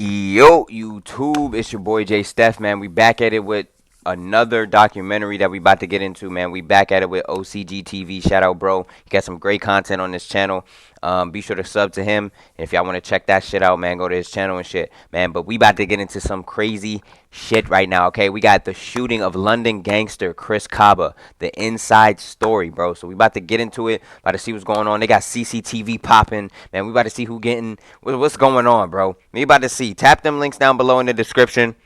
Yo, YouTube, it's your boy Jay Steph, man. We back at it with another documentary that we about to get into, man. We back at it with OCG TV. Shout out, bro. He got some great content on this channel. Be sure to sub to him. If y'all want to check that shit out, man, go to his channel and shit, man. But we about to get into some crazy shit right now, okay? We got the shooting of London gangster Chris Kaba, the inside story, bro. So we about to get into it, about to see what's going on. They got CCTV popping, man. We about to see what's going on, bro. We about to see. Tap them links down below in the description.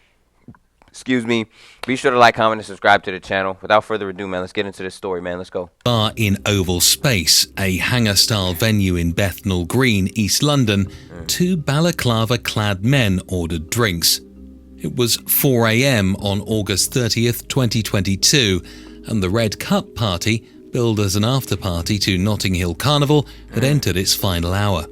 Excuse me. Be sure to like, comment, and subscribe to the channel. Without further ado, man, let's get into this story, man. Let's go. Bar in Oval Space, a hangar-style venue in Bethnal Green, East London, two balaclava-clad men ordered drinks. It was 4 a.m. on August 30th, 2022, and the Red Cup party, billed as an after-party to Notting Hill Carnival, had entered its final hour.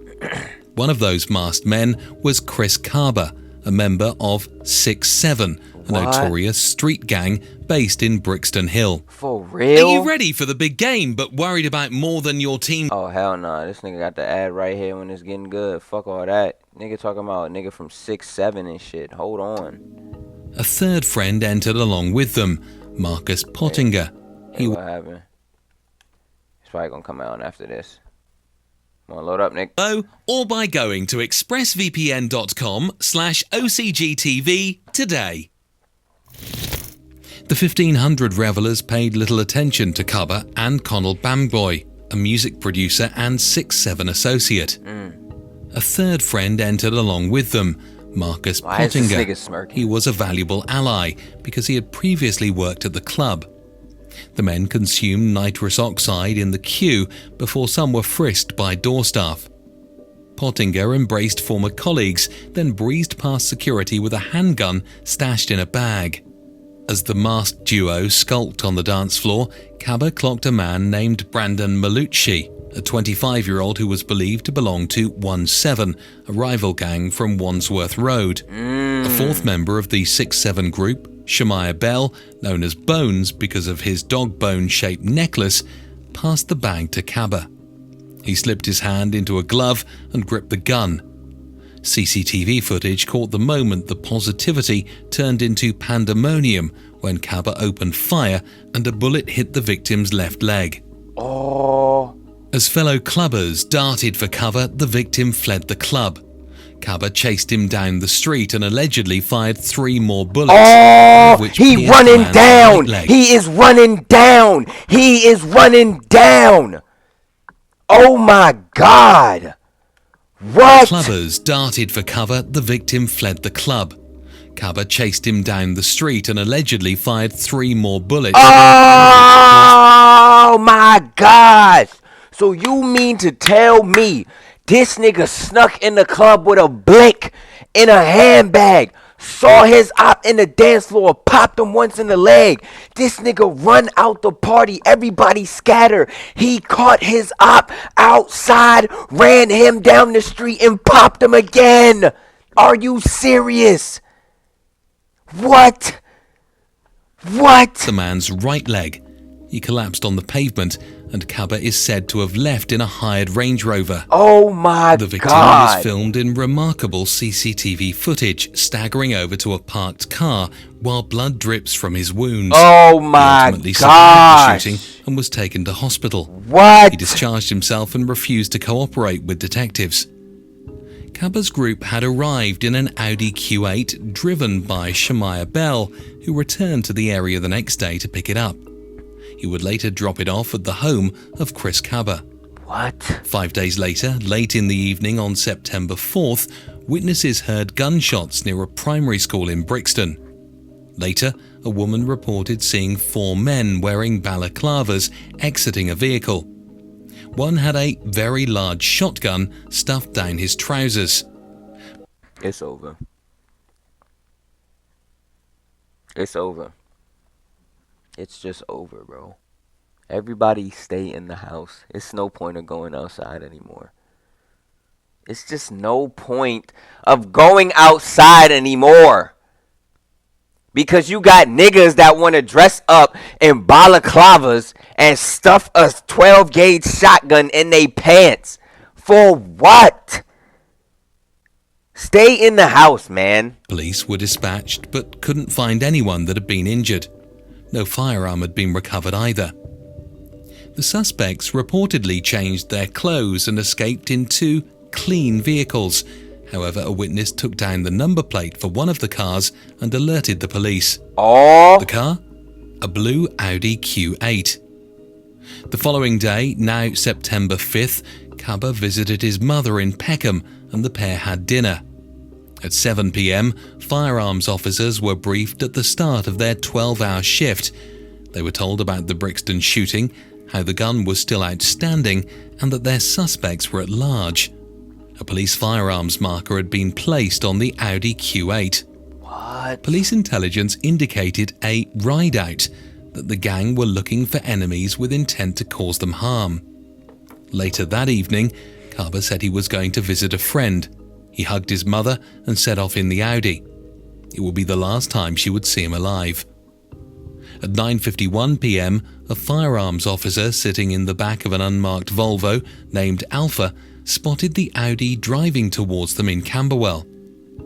One of those masked men was Chris Kaba, a member of 6-7, a notorious street gang based in Brixton Hill. For real? Are you ready for the big game, but worried about more than your team? Oh, hell no. This nigga got the ad right here when it's getting good. Fuck all that. Nigga talking about a nigga from 6-7 and shit. Hold on. A third friend entered along with them, Marcus Pottinger. Hey, what happened? It's probably gonna come out after this. Come on, load up, Nick. Or by going to expressvpn.com/OCGTV today. The 1,500 revellers paid little attention to Kaba and Connell Bamboy, a music producer and 6-7 associate. A third friend entered along with them, Marcus Pottinger. He was a valuable ally because he had previously worked at the club. The men consumed nitrous oxide in the queue before some were frisked by door staff. Pottinger embraced former colleagues, then breezed past security with a handgun stashed in a bag. As the masked duo skulked on the dance floor, Kaba clocked a man named Brandon Malucci, a 25-year-old who was believed to belong to 1-7, a rival gang from Wandsworth Road. A fourth member of the 6-7 group, Shemaiah Bell, known as Bones because of his dog bone-shaped necklace, passed the bag to Kaba. He slipped his hand into a glove and gripped the gun. CCTV footage caught the moment the positivity turned into pandemonium when Kaba opened fire and a bullet hit the victim's left leg. As fellow clubbers darted for cover, the victim fled the club. Kaba chased him down the street and allegedly fired 3 more bullets. He running down! He is running down! He is running down! Oh my God! What? Clubbers darted for cover, the victim fled the club. Kaba chased him down the street and allegedly fired 3 more bullets. Oh my gosh! So you mean to tell me this nigga snuck in the club with a blick in a handbag, saw his op in the dance floor, popped him once in the leg. This nigga run out the party, everybody scatter. He caught his op outside, ran him down the street and popped him again. Are you serious? What? The man's right leg. He collapsed on the pavement, and Kaba is said to have left in a hired Range Rover. Oh my God. The victim was filmed in remarkable CCTV footage, staggering over to a parked car while blood drips from his wounds. Oh my God. He gosh. survived the shooting and was taken to hospital. What? He discharged himself and refused to cooperate with detectives. Kaba's group had arrived in an Audi Q8 driven by Shemaiah Bell, who returned to the area the next day to pick it up. He would later drop it off at the home of Chris Kaba. What? 5 days later, late in the evening on September 4th, witnesses heard gunshots near a primary school in Brixton. Later, a woman reported seeing 4 men wearing balaclavas exiting a vehicle. One had a very large shotgun stuffed down his trousers. It's over. It's over. It's just over, bro. Everybody stay in the house. It's no point of going outside anymore. It's just no point of going outside anymore. Because you got niggas that want to dress up in balaclavas and stuff a 12 gauge shotgun in their pants. For what? Stay in the house, man. Police were dispatched but couldn't find anyone that had been injured. No firearm had been recovered either. The suspects reportedly changed their clothes and escaped in 2 clean vehicles. However, a witness took down the number plate for one of the cars and alerted the police. Oh. The car? A blue Audi Q8. The following day, now September 5th, Kaba visited his mother in Peckham and the pair had dinner. At 7 p.m, firearms officers were briefed at the start of their 12-hour shift. They were told about the Brixton shooting, how the gun was still outstanding, and that their suspects were at large. A police firearms marker had been placed on the Audi Q8. What? Police intelligence indicated a ride-out, that the gang were looking for enemies with intent to cause them harm. Later that evening, Kaba said he was going to visit a friend. He hugged his mother and set off in the Audi. It would be the last time she would see him alive. At 9:51 p.m, a firearms officer sitting in the back of an unmarked Volvo named Alpha spotted the Audi driving towards them in Camberwell.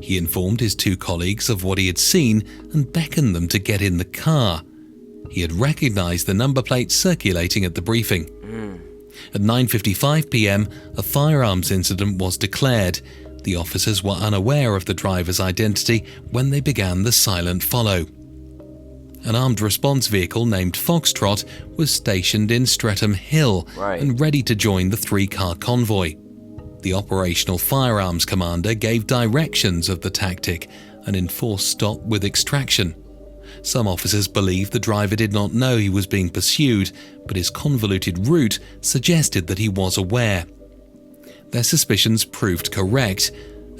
He informed his 2 colleagues of what he had seen and beckoned them to get in the car. He had recognised the number plate circulating at the briefing. At 9:55 p.m, a firearms incident was declared. The officers were unaware of the driver's identity when they began the silent follow. An armed response vehicle named Foxtrot was stationed in Streatham Hill and ready to join the 3-car convoy. The operational firearms commander gave directions of the tactic, an enforced stop with extraction. Some officers believed the driver did not know he was being pursued, but his convoluted route suggested that he was aware. Their suspicions proved correct.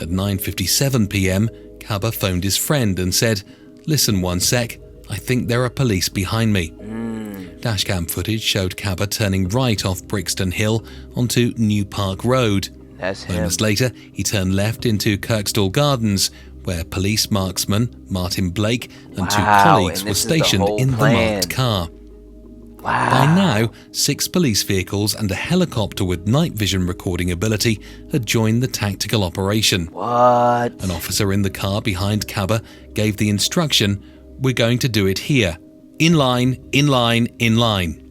At 9:57 p.m, Kaba phoned his friend and said, "Listen one sec, I think there are police behind me." Dashcam footage showed Kaba turning right off Brixton Hill onto New Park Road. That's him. Moments later, he turned left into Kirkstall Gardens, where police marksman Martin Blake and 2 colleagues were stationed in the marked car. By now, 6 police vehicles and a helicopter with night vision recording ability had joined the tactical operation. What? An officer in the car behind Kaba gave the instruction, "We're going to do it here. In line, in line, in line."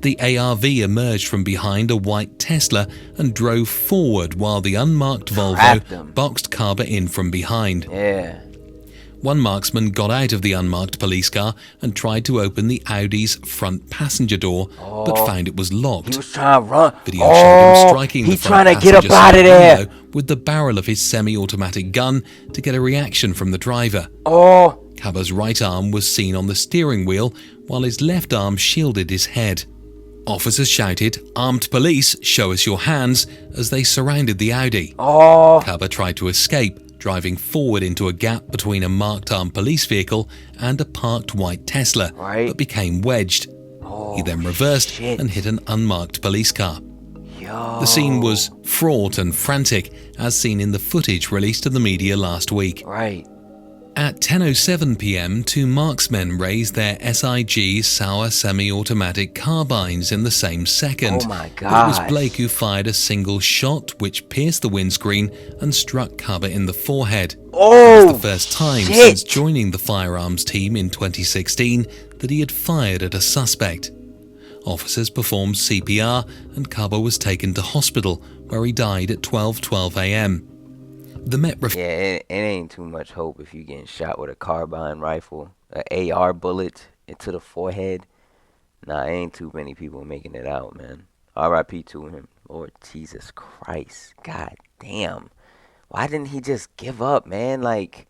The ARV emerged from behind a white Tesla and drove forward while the unmarked Volvo boxed Kaba in from behind. Yeah. One marksman got out of the unmarked police car and tried to open the Audi's front passenger door, but found it was locked. He was trying to run. Video showed him striking the front trying to get up passenger out of side there. window with the barrel of his semi-automatic gun to get a reaction from the driver. Oh. Kaba's right arm was seen on the steering wheel, while his left arm shielded his head. Officers shouted, "Armed police, show us your hands," as they surrounded the Audi. Oh. Kaba tried to escape, driving forward into a gap between a marked armed police vehicle and a parked white Tesla, but became wedged. He then reversed and hit an unmarked police car. The scene was fraught and frantic, as seen in the footage released to the media last week. At 10:07 p.m, 2 marksmen raised their SIG Sauer semi-automatic carbines in the same second. Oh my It God. was Blake who fired a single shot which pierced the windscreen and struck Kaba in the forehead. Oh, It was the first time since joining the firearms team in 2016 that he had fired at a suspect. Officers performed CPR and Kaba was taken to hospital, where he died at 12:12 a.m. The Met it ain't too much hope if you getting shot with a carbine rifle, an AR bullet into the forehead. Nah, ain't too many people making it out, man. R.I.P. to him. Lord Jesus Christ. God damn. Why didn't he just give up, man? Like,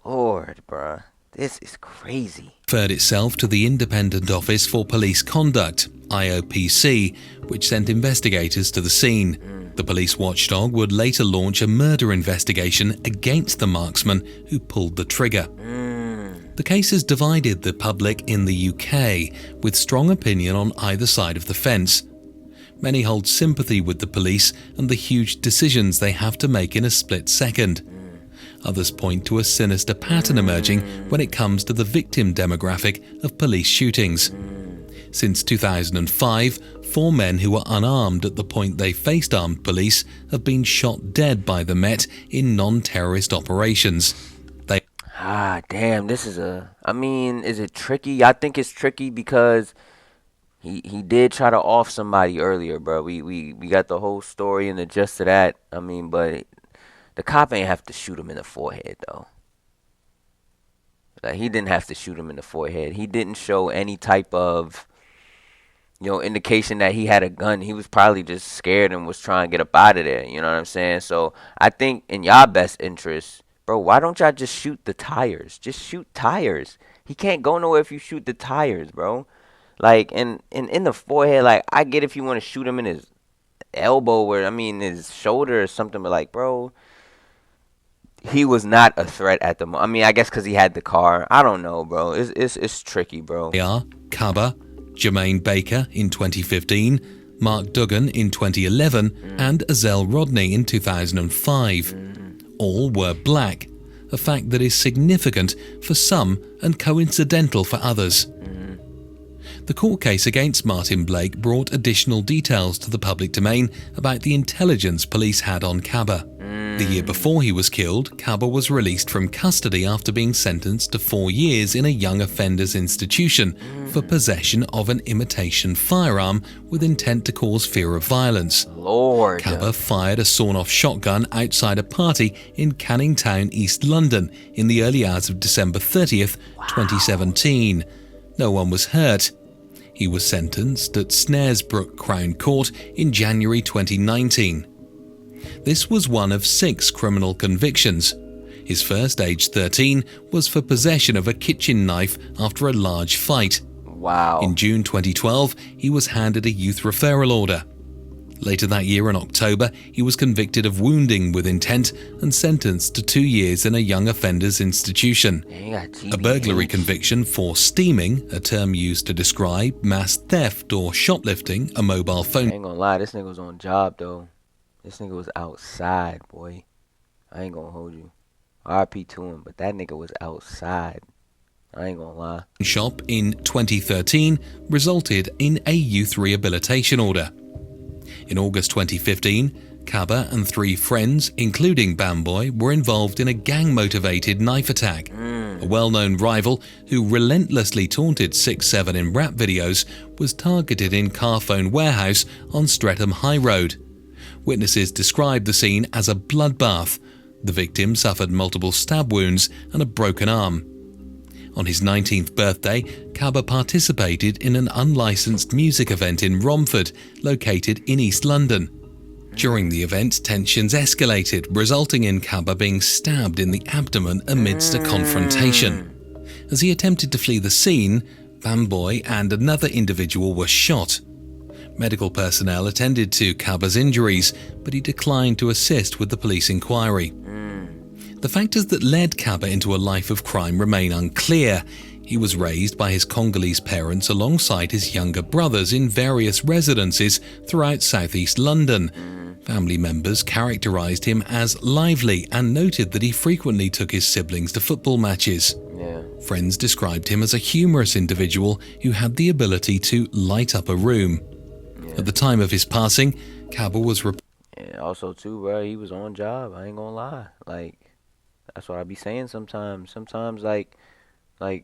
Lord, bruh. This is crazy. Referred itself to the Independent Office for Police Conduct, IOPC, which sent investigators to the scene. The police watchdog would later launch a murder investigation against the marksman who pulled the trigger. The case has divided the public in the UK, with strong opinion on either side of the fence. Many hold sympathy with the police and the huge decisions they have to make in a split second. Others point to a sinister pattern emerging when it comes to the victim demographic of police shootings. Since 2005, 4 men who were unarmed at the point they faced armed police have been shot dead by the Met in non-terrorist operations. They Ah, damn, this is a. I mean, is it tricky? I think it's tricky because he did try to off somebody earlier, bro. We got the whole story and the gist of that. I mean, but the cop ain't have to shoot him in the forehead though. Like he didn't have to shoot him in the forehead. He didn't show any type of indication that he had a gun. He was probably just scared and was trying to get up out of there. You know what I'm saying? So I think in y'all best interest, bro, why don't y'all just shoot the tires? Just shoot tires. He can't go nowhere if you shoot the tires, bro. Like and in the forehead, like I get if you want to shoot him in his elbow or I mean his shoulder or something, but like, bro, he was not a threat at the moment. I mean, I guess because he had the car. I don't know, bro. It's tricky, bro. are Kaba, Jermaine Baker in 2015, Mark Duggan in 2011, and Azelle Rodney in 2005. All were black, a fact that is significant for some and coincidental for others. The court case against Martin Blake brought additional details to the public domain about the intelligence police had on Kaba. The year before he was killed, Kaba was released from custody after being sentenced to 4 years in a young offenders institution for possession of an imitation firearm with intent to cause fear of violence. Lord. Kaba fired a sawn-off shotgun outside a party in Canning Town, East London, in the early hours of December 30th, 2017. No one was hurt. He was sentenced at Snaresbrook Crown Court in January 2019. This was one of 6 criminal convictions. His first, aged 13, was for possession of a kitchen knife after a large fight. Wow. In June 2012, he was handed a youth referral order. Later that year in October, he was convicted of wounding with intent and sentenced to 2 years in a young offenders institution. A burglary conviction for steaming, a term used to describe mass theft or shoplifting a mobile phone. I ain't gonna lie, this nigga was on job though. This nigga was outside, boy. I ain't gonna hold you. RP to him, but that nigga was outside. I ain't gonna lie. Shop in 2013 resulted in a youth rehabilitation order. In August 2015, Kaba and 3 friends, including Bamboy, were involved in a gang-motivated knife attack. A well-known rival who relentlessly taunted 6'7" in rap videos was targeted in Carphone Warehouse on Streatham High Road. Witnesses described the scene as a bloodbath. The victim suffered multiple stab wounds and a broken arm. On his 19th birthday, Kaba participated in an unlicensed music event in Romford, located in East London. During the event, tensions escalated, resulting in Kaba being stabbed in the abdomen amidst a confrontation. As he attempted to flee the scene, Bamboy and another individual were shot. Medical personnel attended to Kaba's injuries, but he declined to assist with the police inquiry. The factors that led Kaba into a life of crime remain unclear. He was raised by his Congolese parents alongside his younger brothers in various residences throughout southeast London. Family members characterized him as lively and noted that he frequently took his siblings to football matches. Friends described him as a humorous individual who had the ability to light up a room. At the time of his passing, Kaba was also too, bro, he was on job. I ain't gonna lie. Like, that's what I be saying sometimes. Sometimes, like,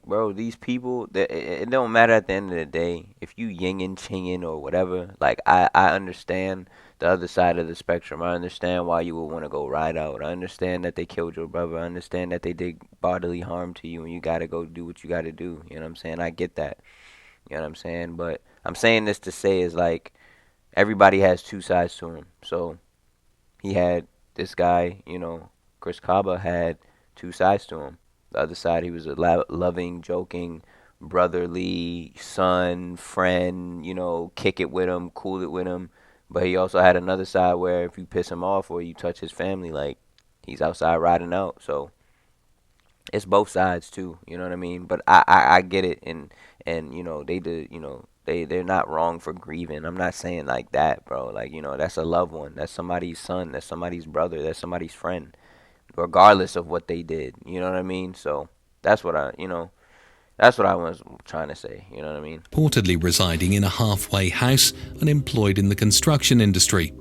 bro, these people, it don't matter at the end of the day. If you yingin, chingin, or whatever, like, I understand the other side of the spectrum. I understand why you would want to go ride out. I understand that they killed your brother. I understand that they did bodily harm to you and you got to go do what you got to do. You know what I'm saying? I get that. You know what I'm saying? But I'm saying this to say is, like, everybody has 2 sides to him. So he had this guy, Chris Kaba had 2 sides to him. The other side, he was a loving, joking, brotherly son, friend, kick it with him, cool it with him. But he also had another side where if you piss him off or you touch his family, like, he's outside riding out. So it's both sides too, you know what I mean? But I get it, and they did, they're not wrong for grieving. I'm not saying like that, bro. Like, that's a loved one. That's somebody's son. That's somebody's brother. That's somebody's friend, regardless of what they did. You know what I mean? So that's what That's what I was trying to say. You know what I mean? reportedly residing in a halfway house and employed in the construction industry.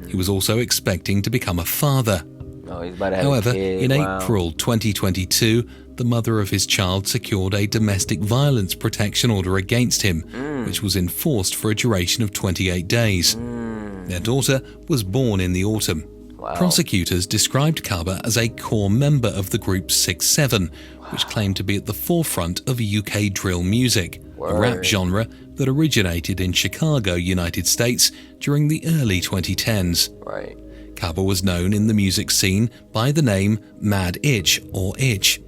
He was also expecting to become a father. Oh, he's about to have a However, kid. in Wow. April 2022, the mother of his child secured a domestic violence protection order against him, which was enforced for a duration of 28 days. Their daughter was born in the autumn. Wow. Prosecutors described Kaba as a core member of the group 6-7, which claimed to be at the forefront of UK drill music, a rap genre that originated in Chicago, United States during the early 2010s. Right. Kaba was known in the music scene by the name Mad Itch or Itch.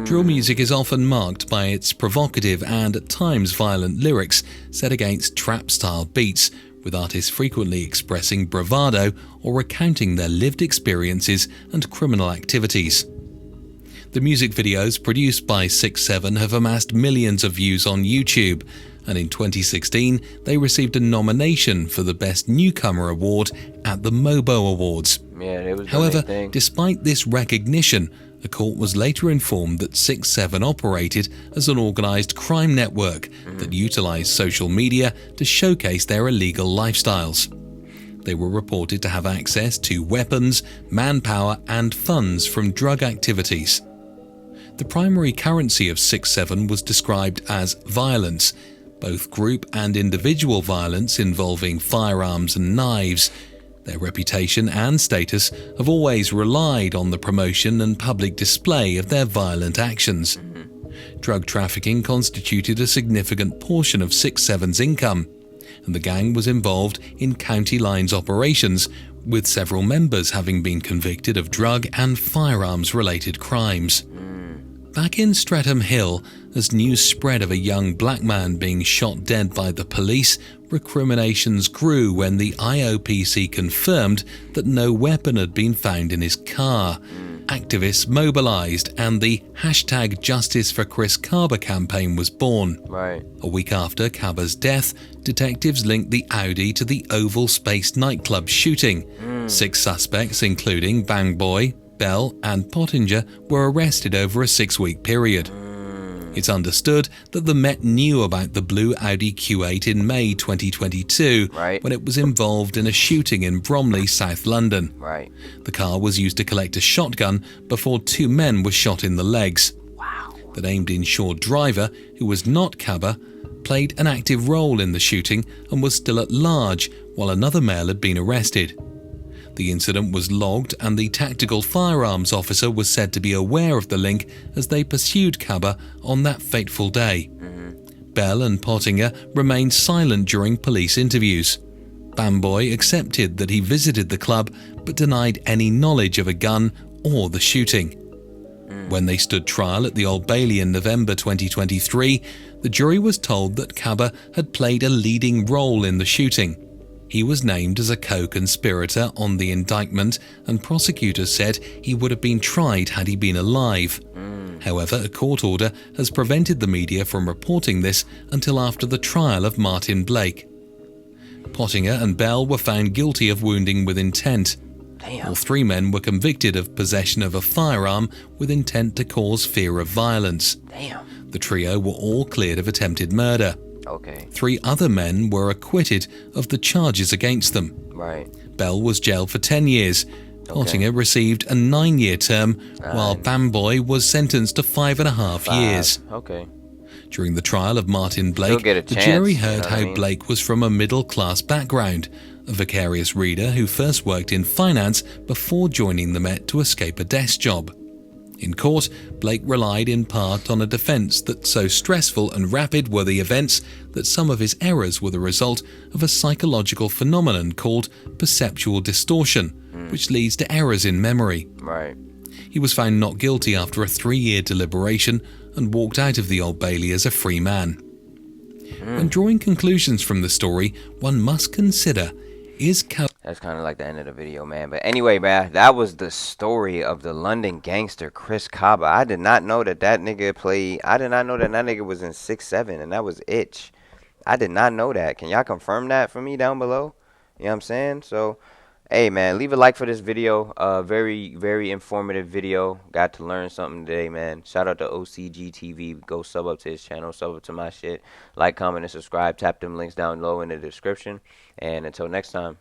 Drill music is often marked by its provocative and at times violent lyrics set against trap-style beats, with artists frequently expressing bravado or recounting their lived experiences and criminal activities. The music videos produced by 6-7 have amassed millions of views on YouTube, and in 2016 they received a nomination for the Best Newcomer Award at the MOBO Awards. Yeah, it was. However, despite this recognition, the court was later informed that 6-7 operated as an organised crime network that utilised social media to showcase their illegal lifestyles. They were reported to have access to weapons, manpower and funds from drug activities. The primary currency of 6-7 was described as violence, both group and individual violence involving firearms and knives. Their reputation and status have always relied on the promotion and public display of their violent actions. Drug trafficking constituted a significant portion of 6-7's income, and the gang was involved in county lines operations, with several members having been convicted of drug and firearms-related crimes. Back in Streatham Hill, as news spread of a young black man being shot dead by the police, recriminations grew when the IOPC confirmed that no weapon had been found in his car. Activists mobilised and the #Justice for Chris Kaba campaign was born. Right. A week after Kaba's death, detectives linked the Audi to the Oval Space nightclub shooting. 6 suspects, including Bang Boy, Bell and Pottinger, were arrested over a 6-week period. It's understood that the Met knew about the blue Audi Q8 in May 2022 when it was involved in a shooting in Bromley, South London. Right. The car was used to collect a shotgun before 2 men were shot in the legs. Wow. The named insured driver, who was not Kaba, played an active role in the shooting and was still at large while another male had been arrested. The incident was logged and the tactical firearms officer was said to be aware of the link as they pursued Kaba on that fateful day. Bell and Pottinger remained silent during police interviews. Bamboy accepted that he visited the club but denied any knowledge of a gun or the shooting. When they stood trial at the Old Bailey in November 2023, the jury was told that Kaba had played a leading role in the shooting. He was named as a co-conspirator on the indictment, and prosecutors said he would have been tried had he been alive. However, a court order has prevented the media from reporting this until after the trial of Martin Blake. Pottinger and Bell were found guilty of wounding with intent. Damn. All 3 men were convicted of possession of a firearm with intent to cause fear of violence. Damn. The trio were all cleared of attempted murder. Okay. 3 other men were acquitted of the charges against them. Right. Bell was jailed for 10 years. Pottinger received a 9-year term, while Bamboy was sentenced to 5.5 years. Okay. During the trial of Martin Blake, get a the chance, jury you heard know what I how mean? Blake was from a middle-class background, a vicarious reader who first worked in finance before joining the Met to escape a desk job. In court, Blake relied in part on a defence that so stressful and rapid were the events that some of his errors were the result of a psychological phenomenon called perceptual distortion, which leads to errors in memory. Right. He was found not guilty after a 3-year deliberation and walked out of the Old Bailey as a free man. When drawing conclusions from the story, one must consider, is Kaba... That's kind of like the end of the video, man. But anyway, man, that was the story of the London gangster Chris Kaba. I did not know that nigga played. I did not know that nigga was in 6-7, and that was Itch. I did not know that. Can y'all confirm that for me down below? You know what I'm saying? So, Hey man, leave a like for this video. Very, very informative video. Got to learn something today, man. Shout out to OCG TV. Go sub up to his channel, sub up to my shit. Like, comment, and subscribe. Tap them links down low in the description. And until next time.